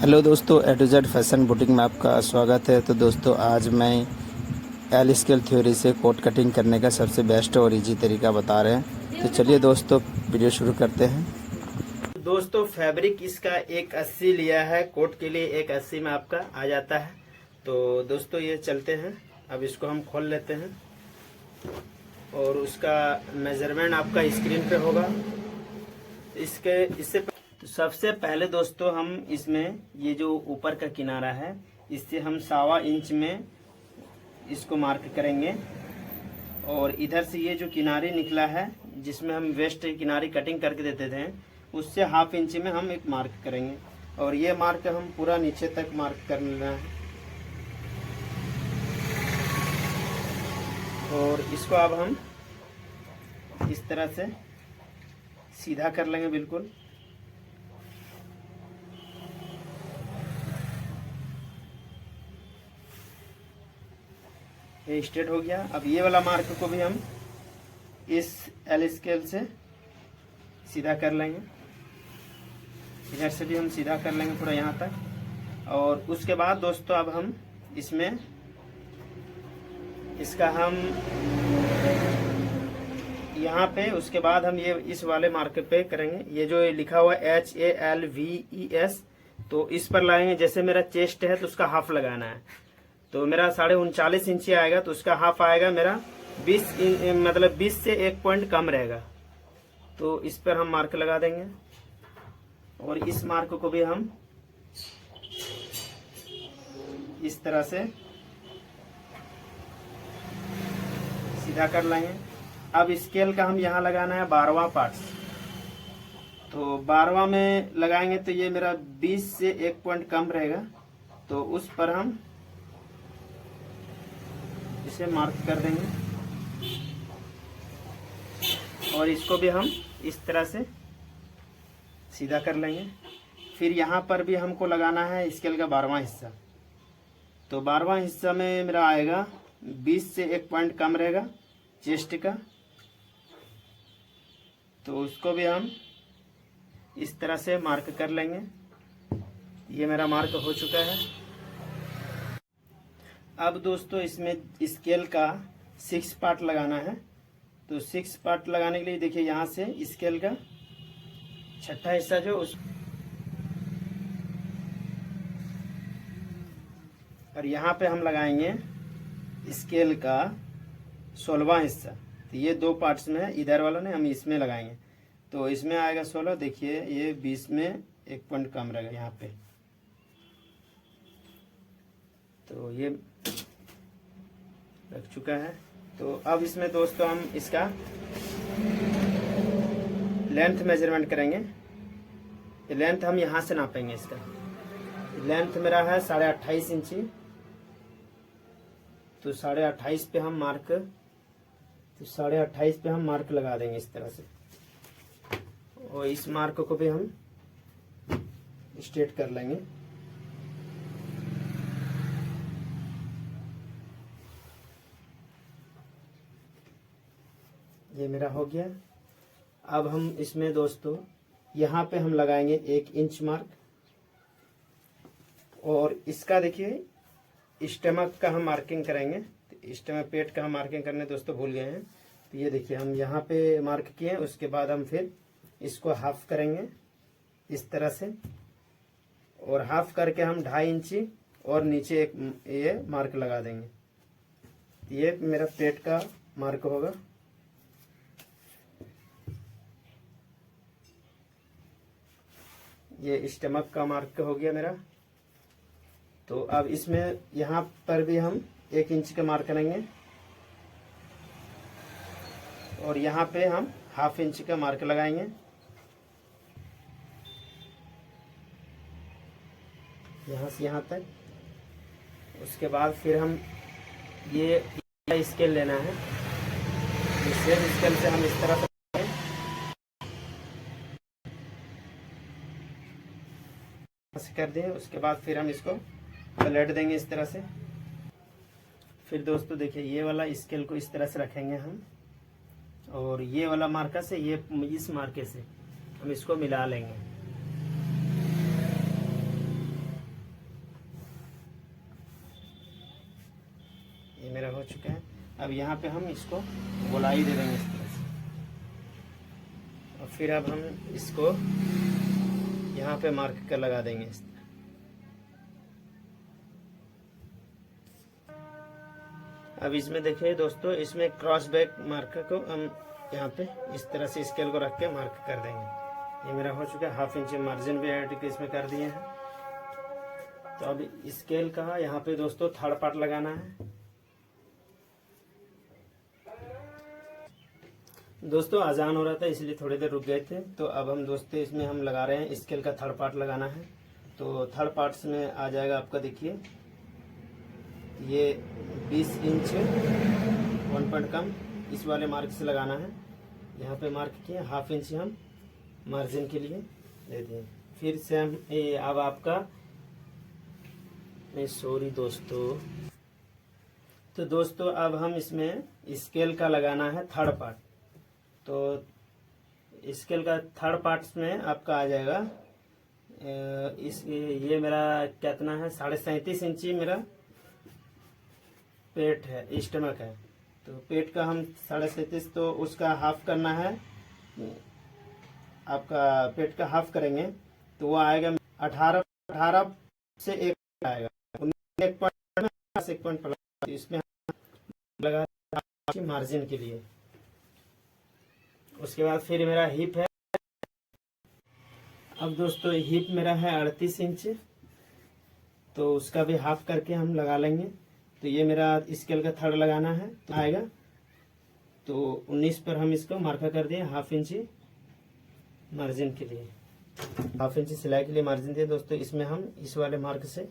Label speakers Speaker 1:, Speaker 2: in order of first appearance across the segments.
Speaker 1: Hello दोस्तों, ए to Z fashion boutique में आपका स्वागत है। तो दोस्तों, आज मैं एल स्केल थ्योरी से कोट कटिंग करने का सबसे बेस्ट और इजी तरीका बता रहे हैं। तो चलिए दोस्तों, वीडियो शुरू करते हैं। दोस्तों, फैब्रिक इसका 180 लिया है, कोट के लिए 180 में आपका आ जाता है। तो दोस्तों, ये चलते हैं, अब इसको हम खोल लेते हैं और उसका मेजरमेंट आपका स्क्रीन पे होगा। इससे तो सबसे पहले दोस्तों, हम इसमें ये जो ऊपर का किनारा है, इससे हम 1.25 इंच में इसको मार्क करेंगे। और इधर से ये जो किनारे निकला है, जिसमें हम वेस्ट किनारी कटिंग करके देते थे, उससे 1/2 इंच में हम एक मार्क करेंगे। और ये मार्क हम पूरा नीचे तक मार्क कर लेना है। और इसको अब हम इस तरह से सीधा कर लेंगे बिल्कुल। ये स्ट्रेट हो गया। अब ये वाला मार्क को भी हम इस एल स्केल से सीधा कर लेंगे। इधर से भी हम सीधा कर लेंगे पूरा यहाँ तक। और उसके बाद दोस्तों, अब हम इसमें इसका हम यहाँ पे, उसके बाद हम ये इस वाले मार्क पे करेंगे। ये जो लिखा हुआ है HALVES, तो इस पर लगाएंगे। जैसे मेरा चेस्ट है तो उसका हाफ लगाना है, तो मेरा 39.5 इंची आएगा, तो उसका हाफ आएगा मेरा 20, मतलब 20 से 1 पॉइंट कम रहेगा। तो इस पर हम मार्क लगा देंगे। और इस मार्क को भी हम इस तरह से सीधा कर लेंगे। अब स्केल का हम यहाँ लगाना है 12वां पार्ट। तो 12वां में लगाएंगे तो ये मेरा 20 से 1 पॉइंट कम रहेगा, तो उस पर हम इसे मार्क कर देंगे। और इसको भी हम इस तरह से सीधा कर लेंगे। फिर यहाँ पर भी हमको लगाना है स्केल का 12वां हिस्सा। तो 12वां हिस्सा में मेरा आएगा 20 से 1 पॉइंट कम रहेगा चेस्ट का। तो उसको भी हम इस तरह से मार्क कर लेंगे। ये मेरा मार्क हो चुका है। अब दोस्तों, इसमें स्केल का 6 पार्ट लगाना है। तो 6 पार्ट लगाने के लिए देखिए, यहाँ से स्केल का 6ठा हिस्सा जो उस, और यहाँ पे हम लगाएंगे स्केल का 16वां हिस्सा। तो ये 2 पार्ट्स में है, इधर वाला नहीं, हम इसमें लगाएंगे। तो इसमें आएगा 16। देखिए, ये 20 में 1 पॉइंट कम रहेगा यहाँ पे। तो ये लग चुका है। तो अब इसमें दोस्तों, हम इसका लेंथ मेजरमेंट करेंगे। लेंथ हम यहाँ से नापेंगे। इसका लेंथ मेरा है 28.5 इंची। तो 28.5 पे हम मार्क, तो 28.5 पे हम मार्क लगा देंगे इस तरह से। और इस मार्क को भी हम स्ट्रेट कर लेंगे। ये मेरा हो गया। अब हम इसमें दोस्तों, यहाँ पे हम लगाएंगे 1 इंच मार्क। और इसका देखिए, स्टमक का हम मार्किंग करेंगे। तो स्टमक पेट का हम मार्किंग करने दोस्तों भूल गए हैं। तो ये देखिए, हम यहाँ पे मार्क किए। उसके बाद हम फिर इसको हाफ करेंगे इस तरह से। और हाफ करके हम 2.5 इंची और नीचे एक ये मार्क लगा देंगे। ये मेरा पेट का मार्क होगा। ये स्टमक का मार्क हो गया मेरा। तो अब इसमें यहाँ पर भी हम 1 इंच का मार्क करेंगे। और यहाँ पे हम 1/2 इंच का मार्क लगाएंगे। यहाँ से यहाँ तक। उसके बाद फिर हम ये स्केल लेना है। सेम स्केल से हम इस तरह से कर दें। उसके बाद फिर हम इसको पलट देंगे इस तरह से। फिर दोस्तों देखिए, ये वाला स्केल को इस तरह से रखेंगे हम। और ये वाला मार्का से, ये इस मार्के से हम इसको मिला लेंगे। हो चुका है। अब यहाँ पे हम इसको गोलाई दे देंगे इस तरह से, और फिर अब हम इसको यहाँ पे मार्क कर लगा देंगे इस तरह। अब इसमें देखिए दोस्तों, इसमें क्रॉस बैक मार्कर को हम यहाँ पे इस तरह से स्केल को रख के मार्क कर देंगे। ये मेरा हो चुका है। 1/2 इंच मार्जिन भी ऐड करके इसमें कर दिए हैं। तो अब स्केल का यहाँ पे दोस्तों थर्ड पार्ट लगाना है। दोस्तों अजान हो रहा था इसलिए थोड़ी देर रुक गए थे। तो अब हम दोस्तों इसमें हम लगा रहे हैं, स्केल का थर्ड पार्ट लगाना है। तो थर्ड पार्ट में आ जाएगा आपका, देखिए ये 20 इंच 1 पॉइंट कम इस वाले मार्क से लगाना है। यहाँ पे मार्क किए, 1/2 इंच हम मार्जिन के लिए दे दें। फिर से हम अब आपका सॉरी दोस्तों, तो दोस्तों अब हम इसमें स्केल का लगाना है थर्ड पार्ट। तो स्केल का थर्ड पार्ट में आपका आ जाएगा ये मेरा कितना है, 37.5 इंची मेरा पेट है, स्टमक है। तो पेट का हम 37.5, तो उसका हाफ करना है। आपका पेट का हाफ करेंगे तो वो आएगा 18 से 1 आएगा, 1 पॉइंट प्लस। इसमें लगा मार्जिन के लिए। उसके बाद फिर मेरा हिप है। अब दोस्तों हिप मेरा है 38 इंच, तो उसका भी हाफ करके हम लगा लेंगे। तो ये मेरा स्केल का थर्ड लगाना है तो आएगा, तो 19 पर हम इसको मार्का कर दिए 1/2 इंची मार्जिन के लिए, 1/2 इंची सिलाई के लिए मार्जिन दिए दोस्तों। इसमें हम इस वाले मार्क से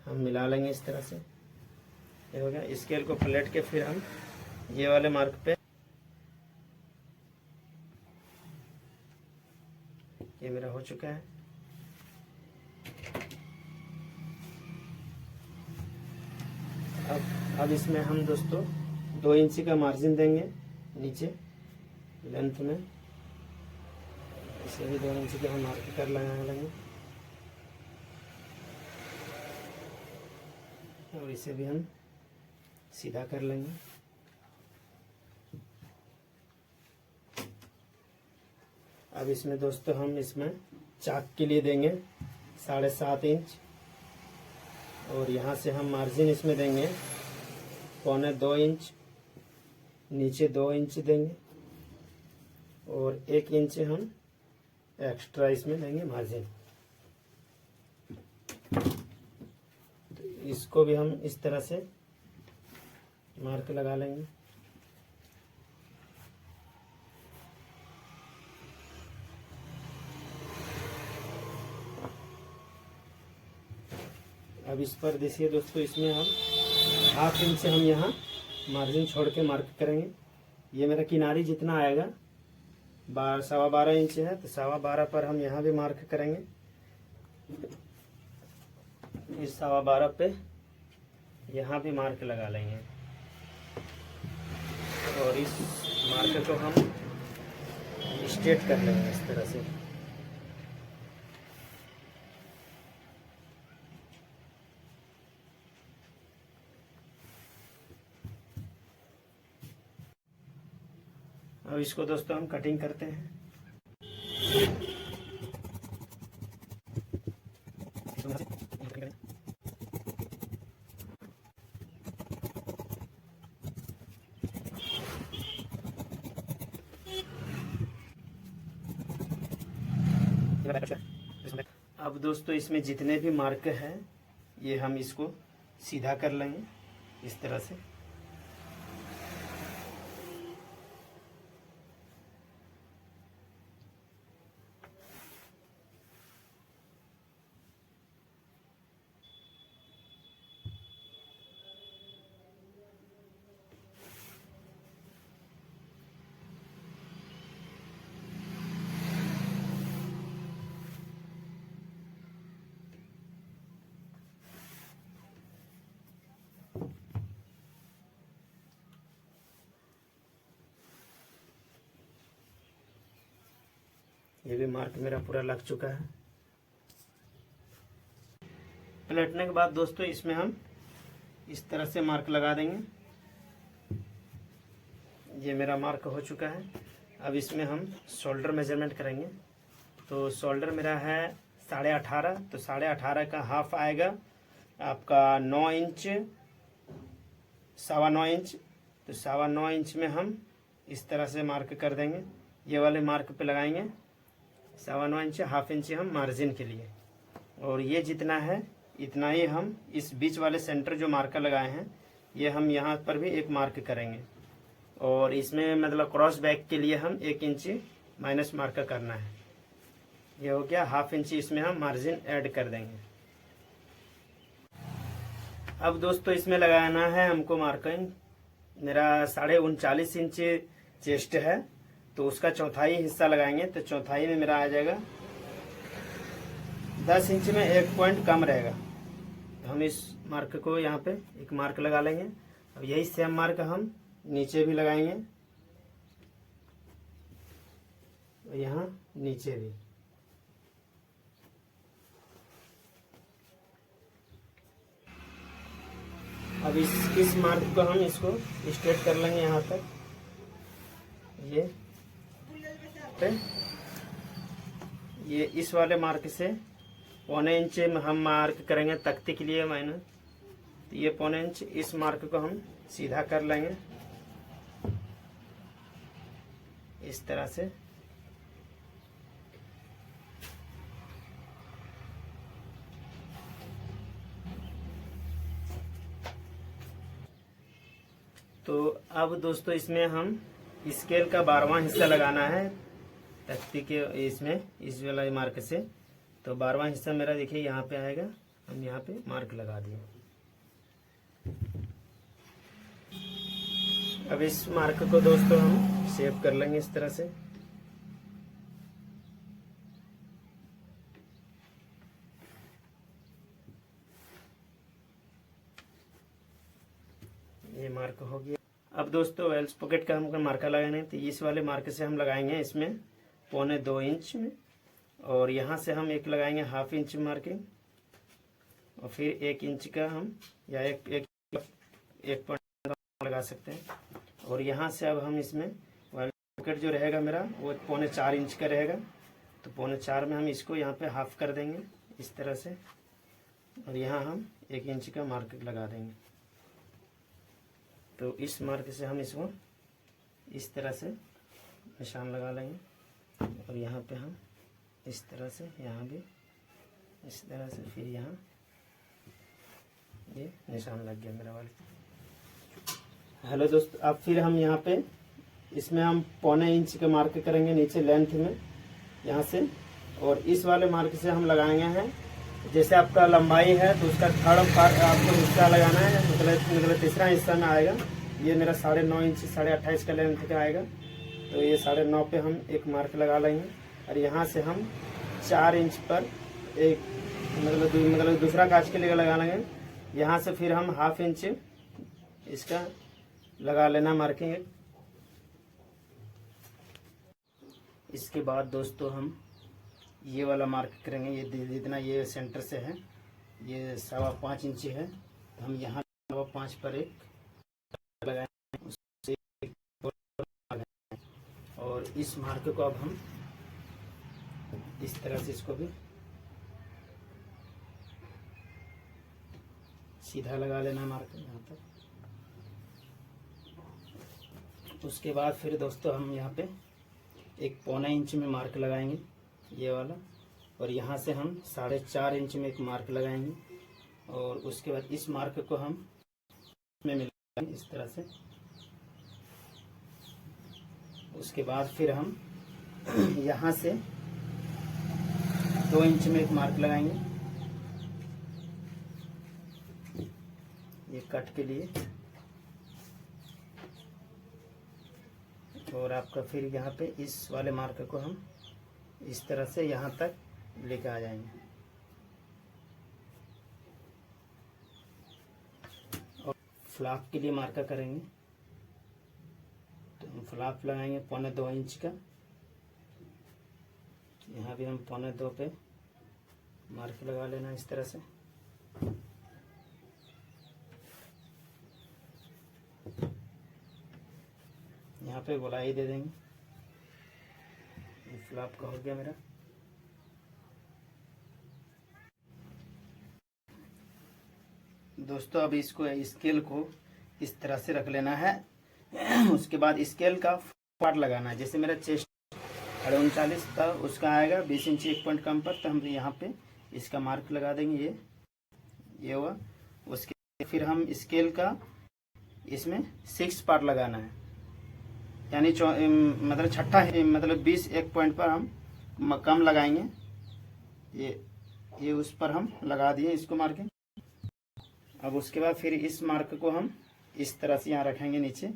Speaker 1: हम मिला लेंगे इस तरह से। ये हो गया। स्केल को पलट के फिर हम ये वाले मार्क पे, ये मेरा हो चुका है। अब इसमें हम दोस्तों 2 इंची का मार्जिन देंगे नीचे लेंथ में। इसे भी 2 इंची का हम मार्क कर लगा लेंगे, और इसे भी हम सीधा कर लेंगे। अब इसमें दोस्तों हम इसमें चाक के लिए देंगे 7.5 इंच, और यहाँ से हम मार्जिन इसमें देंगे 1.25 इंच, नीचे 2 इंच देंगे, और 1 इंच हम एक्स्ट्रा इसमें देंगे मार्जिन। तो इसको भी हम इस तरह से मार्क लगा लेंगे। अब इस पर देखिए दोस्तों, इसमें हम 1/2 इंच से हम यहाँ मार्जिन छोड़ के मार्क करेंगे। ये मेरा किनारी जितना आएगा 12.25 इंच है, तो 12.25 पर हम यहाँ भी मार्क करेंगे। इस 12.25 पे यहाँ भी मार्क लगा लेंगे, और इस मार्क को हम स्ट्रेट कर लेंगे इस तरह से। अब इसको दोस्तों हम कटिंग करते हैं। अब दोस्तों इसमें जितने भी मार्क हैं ये हम इसको सीधा कर लेंगे इस तरह से। ये भी मार्क मेरा पूरा लग चुका है। पलटने के बाद दोस्तों इसमें हम इस तरह से मार्क लगा देंगे
Speaker 2: ये मेरा मार्क हो चुका है। अब इसमें हम शोल्डर मेजरमेंट करेंगे। तो शोल्डर मेरा है 18.5, तो 18.5 का हाफ आएगा आपका 9 इंच, 9.25 इंच। तो 9.25 इंच में हम इस तरह से मार्क कर देंगे, ये वाले मार्क पे लगाएंगे 9.25 इंच, हाफ इंच हम मार्जिन के लिए। और ये जितना है इतना ही हम इस बीच वाले सेंटर जो मार्कर लगाए हैं ये हम यहाँ पर भी एक मार्क करेंगे। और इसमें मतलब क्रॉस बैक के लिए हम 1 इंच माइनस मार्क करना है। ये हो गया, हाफ इंच इसमें हम मार्जिन ऐड कर देंगे। अब दोस्तों इसमें लगाना है हमको मार्किंग। मेरा 39.5 इंच चेस्ट है, तो उसका चौथाई हिस्सा लगाएंगे। तो चौथाई में मेरा आ जाएगा 10 इंच में 1 पॉइंट कम रहेगा। तो हम इस मार्क को यहाँ पे एक मार्क लगा लेंगे। अब यही सेम मार्क हम नीचे भी लगाएंगे और यहाँ नीचे भी। अब इस मार्क को हम इसको स्ट्रेट कर लेंगे यहाँ तक। ये इस वाले मार्क से 1.25 इंच हम मार्क करेंगे तख्ते के लिए माइनस। तो ये 1.25 इंच इस मार्क को हम सीधा कर लेंगे इस तरह से। तो अब दोस्तों इसमें हम स्केल का 12वां हिस्सा लगाना है तख्ती के इसमें, इस वाला मार्क से। तो 12वां हिस्सा मेरा देखिए यहाँ पे आएगा, हम यहाँ पे मार्क लगा दिए। अब इस मार्क को दोस्तों हम शेप कर लेंगे इस तरह से। ये मार्क हो गया। अब दोस्तों वेल्स पॉकेट का हमको मार्कर लगाना है। तो इस वाले मार्क से हम लगाएंगे इसमें 1.25 इंच में, और यहाँ से हम एक लगाएंगे हाफ इंच मार्किंग, और फिर 1 इंच का हम या एक पॉइंट लगा सकते हैं। और यहाँ से अब हम इसमें वेल्स पॉकेट जो रहेगा मेरा वो 3.25 इंच का रहेगा। तो 3.25 में हम इसको यहाँ पे हाफ कर देंगे इस तरह से, और यहाँ हम 1 इंच का मार्क लगा देंगे। तो इस मार्क से हम इसको इस तरह से निशान लगा लेंगे, और यहाँ पे हम इस तरह से, यहाँ भी इस तरह से, फिर यहाँ ये निशान लग गया मेरा वाले। हेलो दोस्तों, अब फिर हम यहाँ पे इसमें हम 0.25 इंच का मार्क करेंगे नीचे लेंथ में यहाँ से, और इस वाले मार्क से हम लगाएंगे हैं जैसे आपका लंबाई है तो उसका थर्ड पार्ट आपको हिस्सा लगाना है, मतलब तीसरा हिस्सा में आएगा। ये मेरा 9.5 इंच 28.5 का लेंथ का आएगा। तो ये 9.5 पे हम एक मार्क लगा लेंगे, और यहाँ से हम 4 इंच पर एक मतलब दूसरा कांच के लिए लगा लेंगे। यहाँ से फिर हम हाफ इंच इसका लगा लेना मार्किंग। इसके बाद दोस्तों हम ये वाला मार्क करेंगे। ये जितना ये सेंटर से है ये 5.25 इंच है, तो हम यहाँ 5.25 पर एक लगाएंगे, उससे और इस मार्क को अब हम इस तरह से इसको भी सीधा लगा लेना मार्क यहाँ तक। उसके बाद फिर दोस्तों हम यहाँ पे एक 0.25 इंच में मार्क लगाएंगे ये वाला, और यहाँ से हम 4.5 इंच में एक मार्क लगाएंगे, और उसके बाद इस मार्क को हम में मिलाएंगे इस तरह से। उसके बाद फिर हम यहाँ से 2 इंच में एक मार्क लगाएंगे ये कट के लिए, और आपका फिर यहाँ पे इस वाले मार्क को हम इस तरह से यहाँ तक लेके आ जाएंगे। और फ्लैप के लिए मार्का करेंगे, तो हम फ्लैप लगाएंगे 2.25 इंच का। यहाँ भी हम 2.25 पे मार्क लगा लेना इस तरह से। यहाँ पे गोलाई दे देंगे। ये फ्लैप का हो गया मेरा। दोस्तों अब इसको स्केल को इस तरह से रख लेना है। उसके बाद स्केल का पार्ट लगाना है। जैसे मेरा चेस्ट 39 था, उसका आएगा 20 इंच 1 पॉइंट कम पर, तो हम यहाँ पे इसका मार्क लगा देंगे। ये हुआ। उसके फिर हम स्केल का इसमें 6 पार्ट लगाना है, यानी मतलब छठा है, मतलब 20 1 पॉइंट पर हम कम लगाएंगे। ये उस पर हम लगा दिए इसको मार्किंग। अब उसके बाद फिर इस मार्क को हम इस तरह से यहाँ रखेंगे नीचे,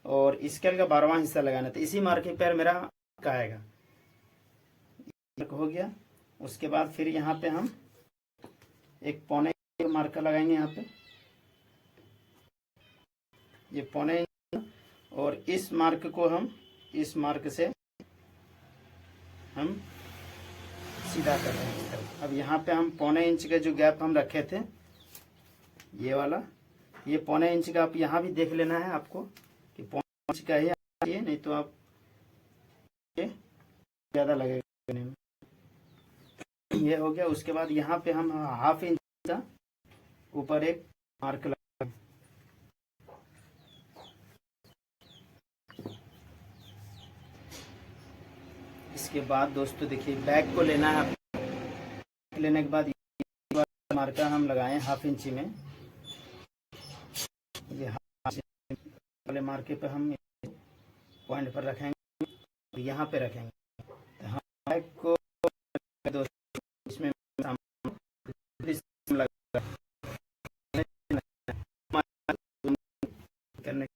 Speaker 2: और स्केल का 12वां हिस्सा लगाना। तो इसी मार्किंग पर मेरा का आएगा। हो गया। उसके बाद फिर यहाँ पे हम एक पौने मार्कर लगाएंगे यहाँ पे, ये पौने, और इस मार्क को हम इस मार्क से हम सीधा कर रहे हैं इस तरफ। अब यहाँ पे हम पौने इंच का जो गैप हम रखे थे, ये वाला, ये पौने इंच का आप यहाँ भी देख लेना है आपको कि पौने इंच का ही है, नहीं तो आप ज्यादा लगेगा। ये हो गया। उसके बाद यहाँ पे हम 1/2 इंच का ऊपर एक मार्क लगा। इसके बाद दोस्तों देखिए बैक को लेना है। लेने के बाद मार्कर हम लगाएं 1/2 इंची में। ये वाले मार्के पे हम पॉइंट पर रखेंगे और यहाँ पे रखेंगे। तो हम बैक को इसमें करने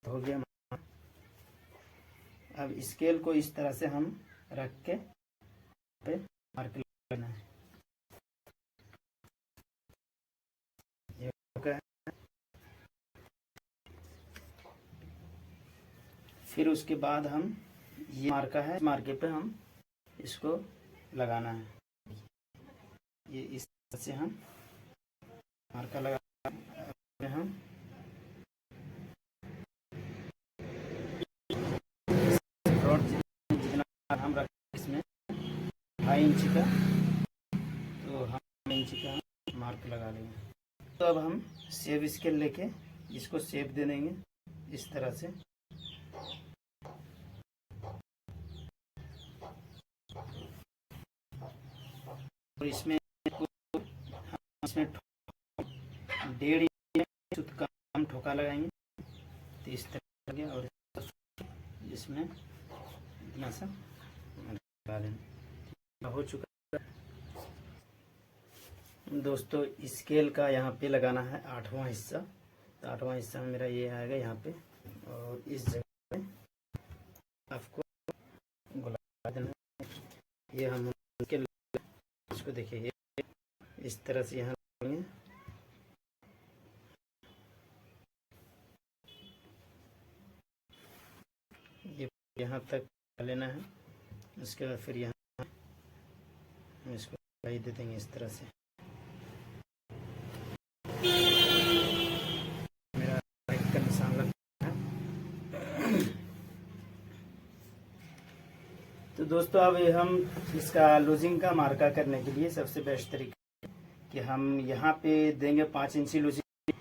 Speaker 2: हो गया। अब स्केल को इस तरह से हम रख के पे मार्क लगाना है। ये हो गया। फिर उसके बाद हम ये मार्का है, मार्के पे हम इसको लगाना है। ये इस तरह से हम मार्का लगा हम जितना हम रख इसमें 2.5 इंच का, तो हम 2.5 इंच का मार्क लगा लेंगे। तो अब हम सेव स्केल लेके इसको सेव दे देंगे इस तरह से। और इसमें 1.5 इंच का हम ठोका लगाएंगे, तो इस तरह गया। और इसमें इतना सा लगा लेंगे। हो चुका दोस्तों। स्केल का यहाँ पे लगाना है 8वां हिस्सा। तो 8वां हिस्सा मेरा ये आएगा यहाँ पे, और इस जगह पे आपको गुला देना है। ये हम इसको देखिए इस तरह से यहाँ लगाएंगे। ये यहाँ तक लेना है। उसके बाद फिर यहाँ इसको दे देंगे इस तरह से। मेरा का निशान लग है। तो दोस्तों अब हम इसका लूजिंग का मार्का करने के लिए सबसे बेस्ट तरीका कि हम यहाँ पे देंगे 5 इंची लूजिंग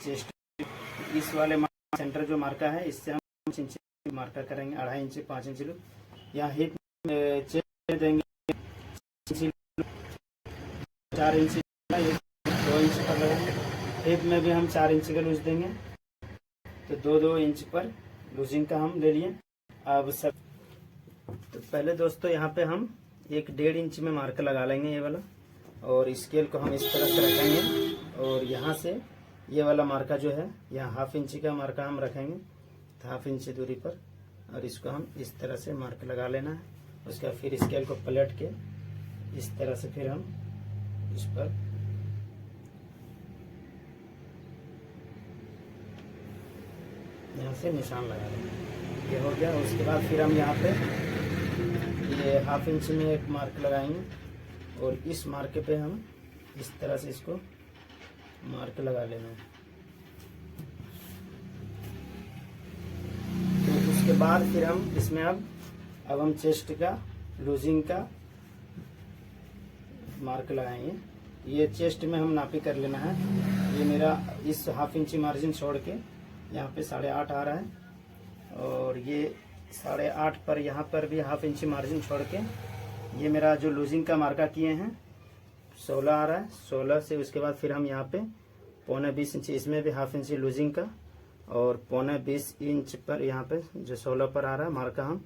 Speaker 2: चेस्ट। इस वाले सेंटर जो मार्का है इससे हम 5 इंची मार्का करेंगे, 2.5 इंची 5 इंची लूज। यहाँ हिप चेस्ट देंगे 4 इंची, 2 इंच पर लगाएंगे। हिप में भी हम 4 इंच का लूज देंगे, तो 2-2 इंच पर लूजिंग का हम ले लिए। अब सब तो पहले दोस्तों यहाँ पे हम 1.5 इंच में मार्कर लगा लेंगे ये वाला, और स्केल को हम इस तरह से रखेंगे। और यहाँ से ये वाला मार्का जो है, यहाँ 1/2 इंच का मार्का हम रखेंगे 1/2 इंच दूरी पर, और इसको हम इस तरह से मार्क लगा लेना है। उसके बाद फिर स्केल को पलट के इस तरह से फिर हम इस पर यहाँ से निशान लगा लेंगे। ये हो गया। उसके बाद फिर हम यहाँ पे ये 1/2 इंच में एक मार्क लगाएंगे, और इस मार्क पे हम इस तरह से इसको मार्क लगा लेना है। उसके बाद फिर हम इसमें अब हम चेस्ट का लूजिंग का मार्क लगाएंगे। ये चेस्ट में हम नापी कर लेना है। ये मेरा इस 1/2 इंची मार्जिन छोड़ के यहाँ पे 8.5 आ रहा है, और ये 8.5 पर यहाँ पर भी 1/2 इंची मार्जिन छोड़ के ये मेरा जो लूजिंग का मार्का किए हैं 16 आ रहा है। 16 से उसके बाद फिर हम यहाँ पे 15.25 इंची, इसमें भी 1/2 इंची लूजिंग का, और 15.20 इंच पर यहाँ पे जो 16 पर आ रहा है मार्का हम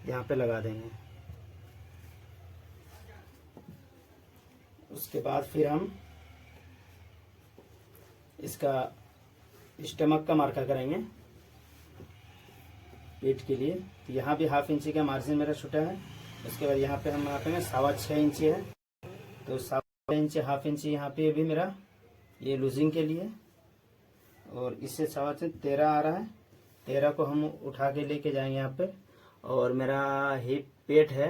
Speaker 2: यहाँ पे लगा देंगे। उसके बाद फिर हम इसका स्टमक का मार्का करेंगे पेट के लिए। तो यहाँ भी 1/2 इंची का मार्जिन मेरा छूटा है। उसके बाद यहाँ पे हम मापेंगे 6.25 इंची है, तो 6.25 इंची 1/2 इंची यहाँ पे भी मेरा ये लूजिंग के लिए, और इससे 13 आ रहा है। 13 को हम उठा के लेके जाएंगे यहाँ पे। और मेरा हिप पेट है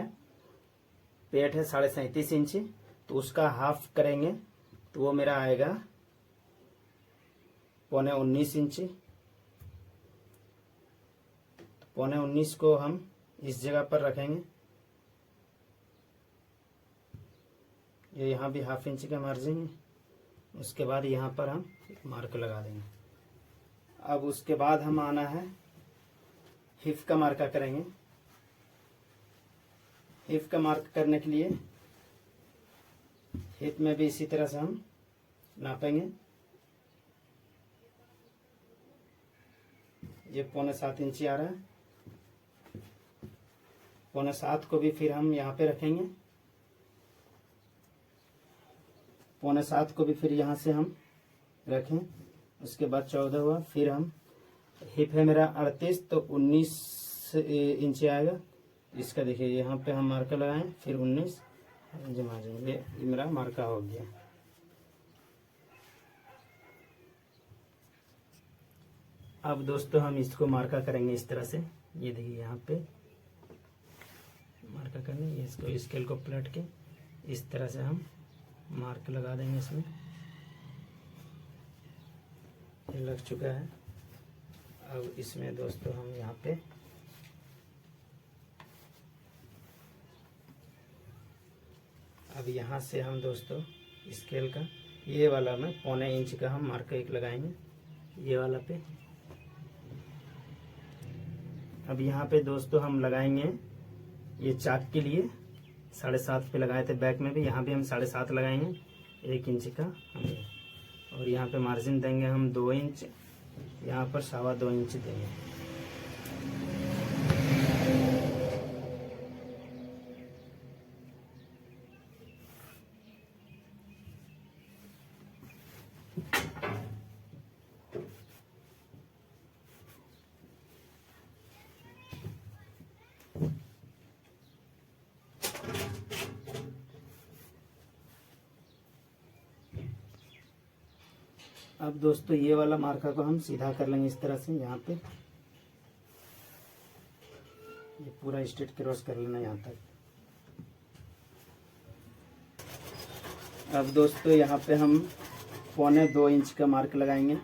Speaker 2: 37.5 इंची, तो उसका हाफ करेंगे तो वो मेरा आएगा 19.25 इंची। 19.25 को हम इस जगह पर रखेंगे। ये यहाँ भी 1/2 इंची का मार्जिन है। उसके बाद यहाँ पर हम एक मार्क लगा देंगे। अब उसके बाद हम आना है हिप का मार्का करेंगे। हिप का मार्क करने के लिए हिप में भी इसी तरह से हम नापेंगे। ये 7.25 इंची आ रहा है। 7.25 को भी फिर हम यहाँ पे रखेंगे। 7.25 को भी फिर यहाँ से हम रखें। उसके बाद 14 हुआ। फिर हम हिप है मेरा 38, तो 19 इंची आएगा। इसका देखिए यहाँ पे हम मार्का लगाएं, फिर 19 जमा जाएंगे। ये मेरा मार्का हो गया। अब दोस्तों हम इसको मार्का करेंगे इस तरह से। ये देखिए यहाँ पे मार्का करने, ये इसको स्केल को पलट के इस तरह से हम मार्क लगा देंगे इसमें। ये लग चुका है। अब इसमें दोस्तों हम यहाँ पे अब यहाँ से हम दोस्तों स्केल का ये वाला में 1.25 इंच का हम मार्क एक लगाएंगे ये वाला पे। अब यहाँ पे दोस्तों हम लगाएंगे ये चाक के लिए 7.5 पे लगाए थे बैक में भी, यहाँ भी हम 7.5 लगाएंगे 1 इंच का हम। और यहाँ पे मार्जिन देंगे हम 2 इंच, यहाँ पर 2.25 इंच देंगे। अब दोस्तों ये वाला मार्का को हम सीधा कर लेंगे इस तरह से। यहाँ पे ये पूरा स्ट्रेट क्रॉस कर लेना यहाँ तक। अब दोस्तों यहाँ पे हम 1.25 इंच का मार्क लगाएंगे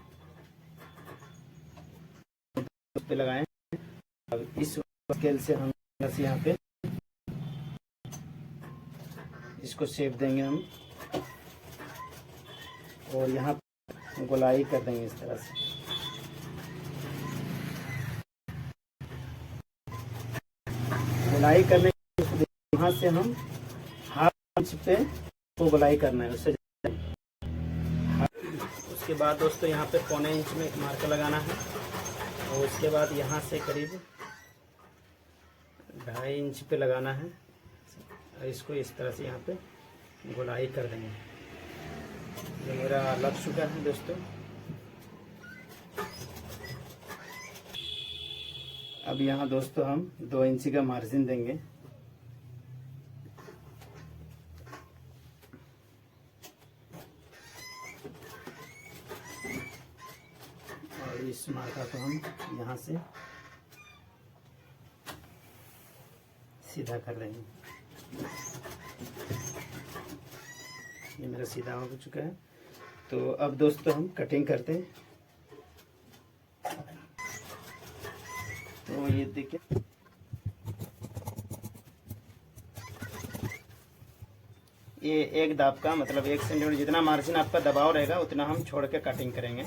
Speaker 2: पे लगाएं। अब इस स्केल से हम यहाँ पे इसको शेप देंगे हम, और यहाँ गोलाई कर देंगे इस तरह से। गोलाई करने के यहाँ से हम 1/2 इंच पे को गोलाई करना है उससे। उसके बाद दोस्तों यहाँ पे 1.25 इंच में एक मार्क लगाना है, और उसके बाद यहाँ से करीब 2.5 इंच पे लगाना है। इसको इस तरह से यहाँ पे गोलाई कर देंगे। ये मेरा लग चुका है दोस्तों। अब यहाँ दोस्तों हम 2 इंची का मार्जिन देंगे। और इस मार्का को हम यहाँ से सीधा कर देंगे। ये मेरा सीधा हो चुका है। तो अब दोस्तों हम कटिंग करते हैं। तो ये देखिए, ये एक दाब का मतलब 1 सेंटीमीटर, जितना मार्जिन आपका दबाव रहेगा उतना हम छोड़ के कटिंग करेंगे।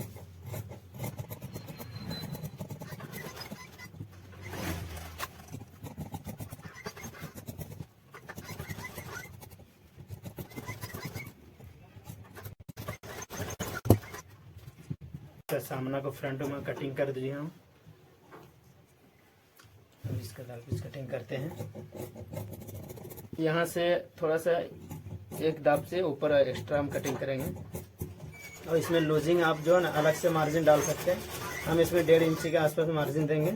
Speaker 2: सामना को फ्रंट में कटिंग कर दिए हम। अब इसका दाल पीस कटिंग करते हैं। यहाँ से थोड़ा सा एक दाब से ऊपर एक्स्ट्रा हम कटिंग करेंगे। और इसमें लूजिंग आप जो है ना अलग से मार्जिन डाल सकते हैं। हम इसमें 1.5 इंची के आसपास मार्जिन देंगे,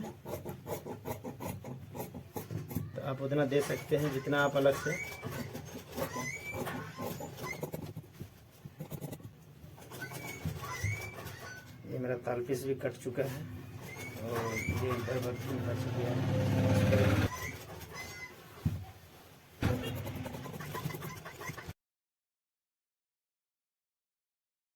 Speaker 2: तो आप उतना दे सकते हैं जितना आप अलग से। ये मेरा ताल पीस भी कट चुका है और ये इधर वर्किंग कर चुकी है।